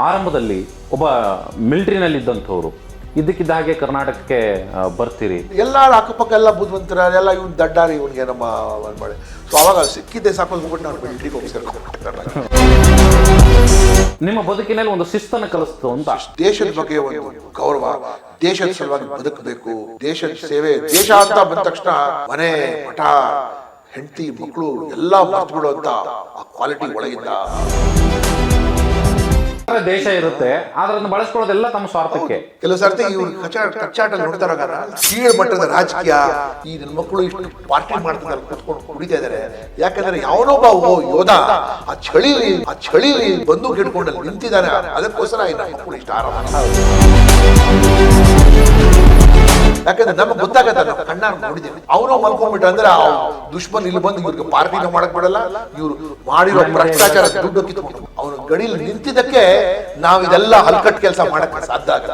ಆರಂಭದಲ್ಲಿ ಒಬ್ಬ ಮಿಲಿಟರಿನಲ್ಲಿದ್ದಂಥವ್ರು ಇದ್ದಕ್ಕಿದ್ದ ಹಾಗೆ ಕರ್ನಾಟಕಕ್ಕೆ ಬರ್ತೀರಿ. ಎಲ್ಲ ಅಕ್ಕಪಕ್ಕ ಎಲ್ಲ ಬುದ್ಧಿವಂತರ ಎಲ್ಲ ಇವ್ನು ದಡ್ಡಾರಿ ಇವನಿಗೆ ನಮ್ಮ ಮಾಡಿ. ಸೊ ಅವಾಗ ಸಿಕ್ಕಿದ್ದೆ ಸಾಕು ಹೋಗ್ಬಿಟ್ಟು ನಾನು ಮಿಲಿಟರಿಗೆ ಹೋಗಿ ಸೇರ್ಕೊಂಡು ನಿಮ್ಮ ಬದುಕಿನಲ್ಲಿ ಒಂದು ಶಿಸ್ತನ್ನು ಕಲಿಸ್ತು ಅಂತ. ದೇಶದ ಬಗ್ಗೆ ಒಂದು ಗೌರವ, ದೇಶದ ಸಲುವಾಗಿ ಬದುಕಬೇಕು, ದೇಶದ ಸೇವೆ. ದೇಶ ಅಂತ ಬಂದ ತಕ್ಷಣ ಮನೆ ಮಠ ಹೆಂಡತಿ ಮಕ್ಕಳು ಎಲ್ಲ ಮರ್ತು ಬಿಡುವಂತ ಆ ಕ್ವಾಲಿಟಿ ಒಳಗಿಂದ. ದೇಶ ಇರುತ್ತೆ, ಆದ್ರೆ ಅದನ್ನ ಬಳಸ್ಕೊಳ್ಳೋದೆಲ್ಲ ತಮ್ಮ ಸ್ವಾರ್ಥಕ್ಕೆ. ಕೆಲವು ಸರ್ತಿ ಇವ್ರು ಕಚ್ಚಾಟ ನೋಡ್ತಾರ ಕೀಳು ಮಟ್ಟದ ರಾಜಕೀಯ. ಈ ನನ್ನ ಮಕ್ಕಳು ಇಷ್ಟು ಪಾರ್ಟಿ ಮಾಡ್ತಿದ್ದಾರೆ, ಕುತ್ಕೊಂಡು ಕುಡಿತಾ ಇದಾರೆ. ಯಾಕಂದ್ರೆ ಯಾವನೊಬ್ಬ ಯೋಧ ಆ ಚಳಿಲಿ ಬಂದೂಕ್ ಹಿಡ್ಕೊಂಡು ನಿಂತಿದ್ದಾನೆ. ಅದಕ್ಕೋಸ್ಕರ ಈ ನನ್ನ ಮಕ್ಕಳು ಇಷ್ಟ ಆರಾಮ. ಯಾಕಂದ್ರೆ ನಮ್ಗೆ ಗೊತ್ತಾಗತ್ತ, ನಾವು ಕಣ್ಣಾರ ನೋಡಿದ್ದೇವೆ. ಅವನು ಮಲ್ಕೊಂಡ್ಬಿಟ್ಟ ಅಂದ್ರೆ ದುಶ್ಮನ್ ಇಲ್ಲಿ ಬಂದು ಇವ್ರಿಗೆ ಪಾರ್ಟಿನ ಮಾಡಕ್ ಬಿಡಲ್ಲ. ಇವ್ರು ಮಾಡಿರೋ ಭ್ರಷ್ಟಾಚಾರ ದುಡ್ಡು ಕಿತ್ಕೊಂಡು ಅವನು ಗಡಿಯಲ್ಲಿ ನಿಂತಿದ್ದಕ್ಕೆ ನಾವ್ ಇದೆಲ್ಲ ಹಲ್ಕಟ್ ಕೆಲಸ ಮಾಡಕ್ಕೆ ಸಾಧ್ಯ ಆಗ.